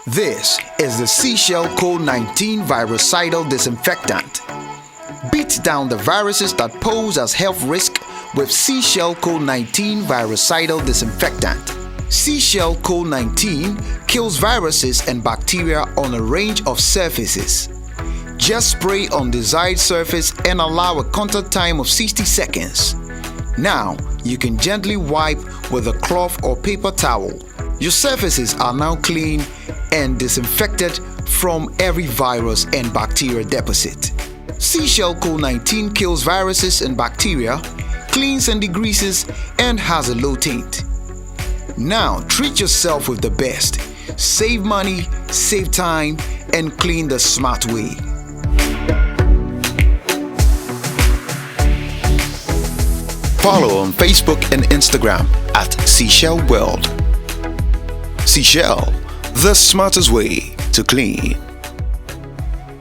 This is the Sechelle Co-19 Virucidal Disinfectant. Beat down the viruses that pose as health risk with Sechelle Co-19 Virucidal Disinfectant. Sechelle Co-19 kills viruses and bacteria on a range of surfaces. Just spray on the desired surface and allow a contact time of 60 seconds. Now, you can gently wipe with a cloth or paper towel. Your surfaces are now clean and disinfected from every virus and bacteria deposit. Sechelle Co-19 kills viruses and bacteria, cleans and degreases, and has a low taint. Now, treat yourself with the best. Save money, save time, and clean the smart way. Follow on Facebook and Instagram at Sechelle World. Sechelle, the smartest way to clean.